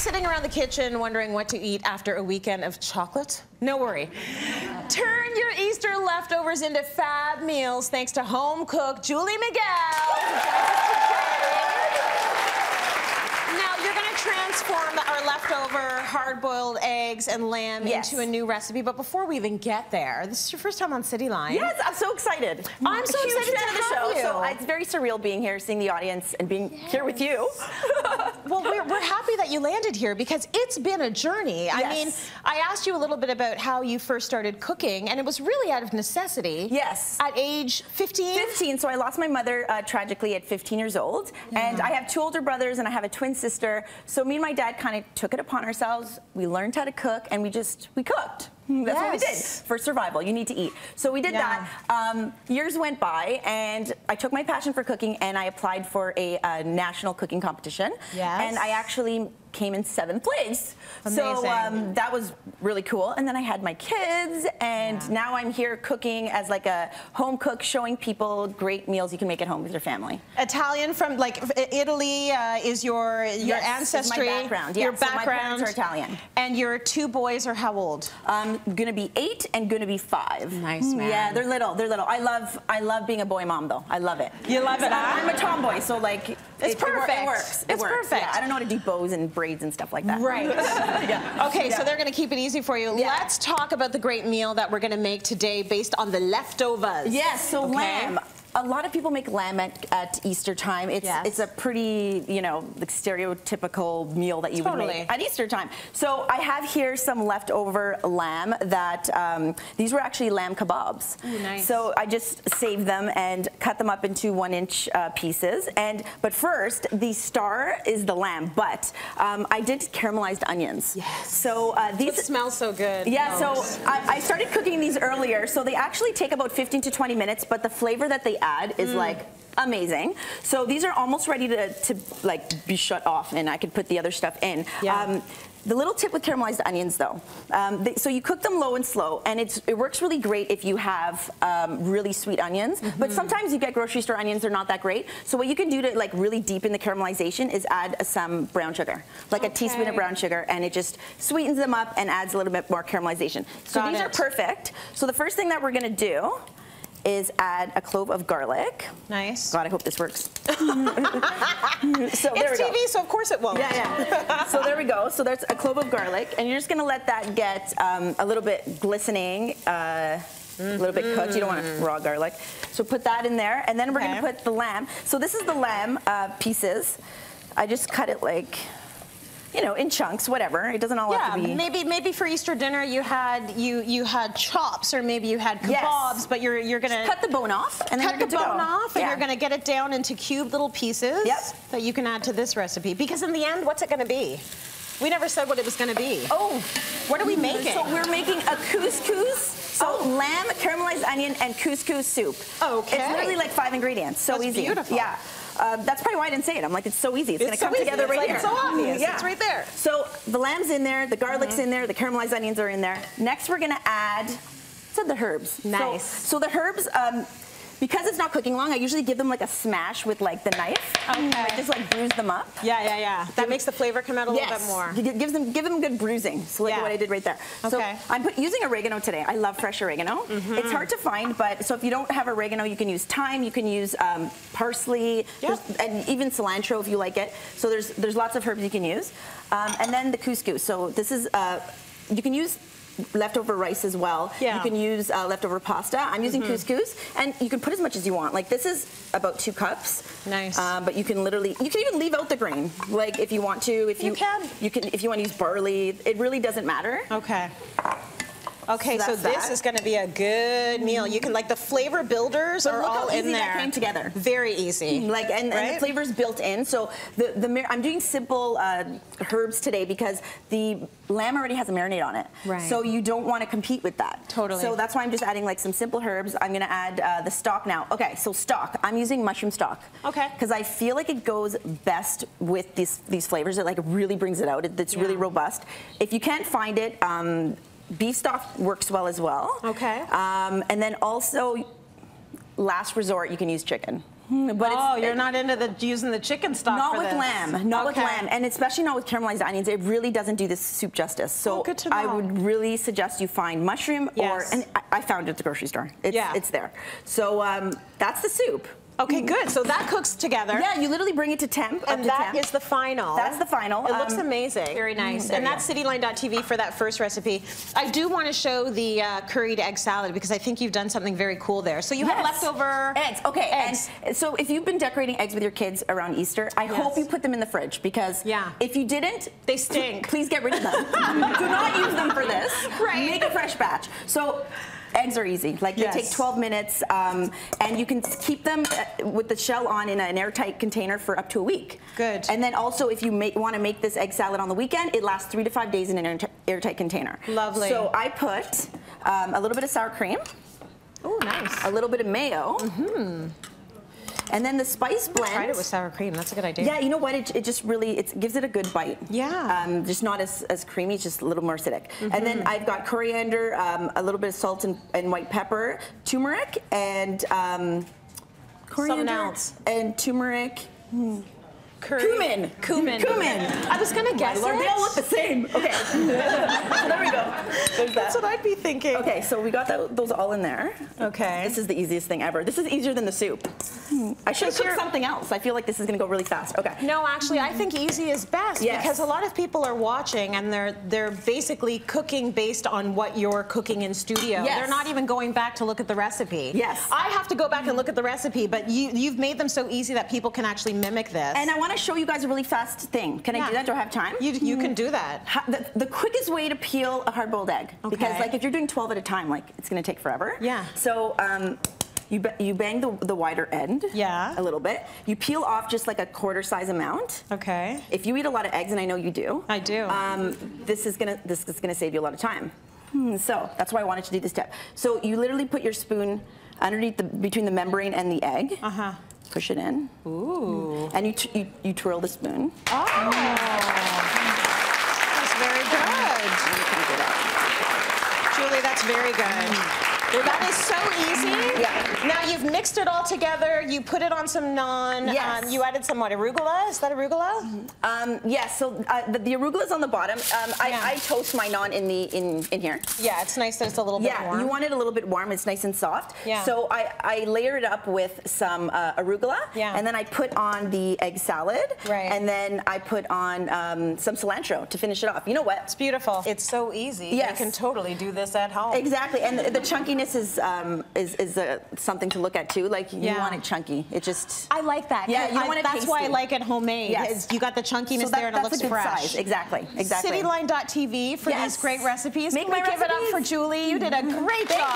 sitting around the kitchen wondering what to eat after a weekend of chocolate? No worry. Turn your Easter leftovers into fab meals thanks to home cook Julie Miguel. Transform our leftover hard-boiled eggs and lamb into a new recipe. But before we even get there, this is your first time on Cityline. Yes, I'm so excited. I'm so excited to have you. So it's very surreal being here, seeing the audience, and being here with you. Well, we're happy that you landed here because it's been a journey. Yes. I mean, I asked you a little bit about how you first started cooking, and it was really out of necessity. Yes. At age 15? 15. So I lost my mother tragically at 15 years old. And I have 2 older brothers, and I have a twin sister. So me and my dad kind of took it upon ourselves. We learned how to cook, and we cooked. That's what we did for survival. You need to eat. So we did that. Years went by, and I took my passion for cooking, and I applied for a national cooking competition. Yes. And I actually came in 7th place. Amazing. So that was really cool. And then I had my kids, and now I'm here cooking as like a home cook, showing people great meals you can make at home with your family. Italian from like Italy is your ancestry. My background. Yeah. Your background. So my parents are Italian. And your 2 boys are how old? Gonna be 8 and gonna be 5. Nice, man. Yeah, they're little. They're little. I love being a boy mom though. I love it. You love it, huh? I'm a tomboy, so like it's perfect. It works. It's perfect. Yeah, I don't know how to do bows and braids and stuff like that. Right. Okay, so they're gonna keep it easy for you. Let's talk about the great meal that we're gonna make today based on the leftovers. Yes, so lamb. A lot of people make lamb at Easter time. It's a pretty, you know, like stereotypical meal that you would make at Easter time. So I have here some leftover lamb that, these were actually lamb kebabs. Ooh, nice. So I just saved them and cut them up into 1-inch pieces. But first, the star is the lamb, but I did caramelized onions. Yes. So these smell so good. Yeah, so I started cooking these earlier. So they actually take about 15 to 20 minutes, but the flavor that they add is like amazing. So these are almost ready to like be shut off, and I could put the other stuff in. Yeah. The little tip with caramelized onions though, so you cook them low and slow, and it works really great if you have really sweet onions, but sometimes you get grocery store onions, they're not that great. So what you can do to like really deepen the caramelization is add some brown sugar, like a teaspoon of brown sugar, and it just sweetens them up and adds a little bit more caramelization. So these are perfect. So the first thing that we're gonna do is add a clove of garlic. Nice. God, I hope this works. So it's TV, so of course it won't. Yeah. So there we go. So there's a clove of garlic, and you're just gonna let that get a little bit glistening, a little bit cooked. You don't want raw garlic. So put that in there, and then we're gonna put the lamb. So this is the lamb pieces. I just cut it like, you know, in chunks, whatever. It doesn't all have to be. Maybe for Easter dinner you had chops, or maybe you had kebabs, but you're gonna just cut the bone off, and then cut the bone off, and you're gonna get it down into cube little pieces that you can add to this recipe. Because in the end, what's it gonna be? We never said what it was gonna be. Oh, what are we making? So we're making a couscous. So lamb, caramelized onion, and couscous soup. Okay. It's literally like 5 ingredients. So easy. Beautiful. Yeah. That's probably why I didn't say it. I'm like, it's so easy. It's going to come together right here. It's so obvious. It's right there. So the lamb's in there, the garlic's in there, the caramelized onions are in there. Next, we're going to add the herbs. Nice. So the herbs, because it's not cooking long, I usually give them like a smash with like the knife. Okay. Like just like bruise them up. Yeah. That makes the flavor come out a little bit more. Give them good bruising. So like what I did right there. So I'm using oregano today. I love fresh oregano. It's hard to find, but so if you don't have oregano, you can use thyme, you can use parsley, and even cilantro if you like it. So there's lots of herbs you can use. And then the couscous. So this is, you can use leftover rice as well. You can use leftover pasta. I'm using couscous, and you can put as much as you want. Like this is about 2 cups. Nice. But you can even leave out the grain, like if you want to. If you can, if you want to use barley. It really doesn't matter. Okay, so this is going to be a good meal. You can, like, the flavor builders are all in there. That came together. Very easy. Like, and the flavors built in. So I'm doing simple herbs today because the lamb already has a marinade on it. Right. So you don't want to compete with that. Totally. So that's why I'm just adding like some simple herbs. I'm going to add the stock now. Okay, so stock. I'm using mushroom stock. Okay. Because I feel like it goes best with these flavors. It like really brings it out. It's really robust. If you can't find it, beef stock works well as well. Okay. And then also, last resort, you can use chicken. But you're not into using the chicken stock not for with this. lamb, not with lamb, and especially not with caramelized onions. It really doesn't do this soup justice. So good to know. I would really suggest you find mushroom and I found it at the grocery store. It's there. So that's the soup. Okay, good. So that cooks together. Yeah, you literally bring it to temp. And that is the final. That's the final. It looks amazing. Very nice. And that's cityline.tv for that first recipe. I do want to show the curried egg salad because I think you've done something very cool there. So you have leftover eggs. Okay, eggs. And so if you've been decorating eggs with your kids around Easter, I hope you put them in the fridge because if you didn't, they stink. Please get rid of them. Do not use them for this. Right. Make a fresh batch. So eggs are easy. Like they take 12 minutes, and you can keep them with the shell on in an airtight container for up to a week. Good. And then also, if you want to make this egg salad on the weekend, it lasts 3 to 5 days in an airtight container. Lovely. So I put a little bit of sour cream. Oh, nice. A little bit of mayo. And then the spice blend. I tried it with sour cream. That's a good idea. Yeah, you know what? It just really gives it a good bite. Yeah. Just not as creamy. It's just a little more acidic. And then I've got coriander, a little bit of salt and white pepper, turmeric, and coriander and turmeric. Cumin. I was gonna guess Lord, they all look the same. Okay. So there we go. There's that. That's what I'd be thinking. Okay, so we got those all in there. Okay. This is the easiest thing ever. This is easier than the soup. I should cook something else. I feel like this is gonna go really fast. Okay. No, actually, I think easy is best because a lot of people are watching and they're basically cooking based on what you're cooking in studio. They're not even going back to look at the recipe. I have to go back and look at the recipe, but you've made them so easy that people can actually mimic this. And I want to show you guys a really fast thing. Can I do that? Do I have time? You can do that. The quickest way to peel a hard-boiled egg, because like if you're doing 12 at a time, like it's going to take forever. So you bang the wider end a little bit. You peel off just like a quarter size amount. Okay. If you eat a lot of eggs, and I know you do. I do. This is gonna save you a lot of time. So that's why I wanted to do this step. So you literally put your spoon underneath between the membrane and the egg. Push it in. Ooh. And you twirl the spoon. Oh. That's very good. Julie, that's very good. That is so easy. Now you've mixed it all together. You put it on some naan. You added some arugula. Is that arugula? Yes. So the arugula is on the bottom. I toast my naan in here. Yeah, it's nice that it's a little bit warm. Yeah, you want it a little bit warm. It's nice and soft. So I layer it up with some arugula. And then I put on the egg salad. And then I put on some cilantro to finish it off. You know what? It's beautiful. It's so easy. You can totally do this at home. Exactly. And the chunkiness is something to look at too. Like you want it chunky. It just. I like that. Yeah, you want it That's why I like it homemade. Is you got the chunkiness there and it looks fresh. Size. Exactly. Cityline.tv for these great recipes. Can we give it up for Julie? You did a great job.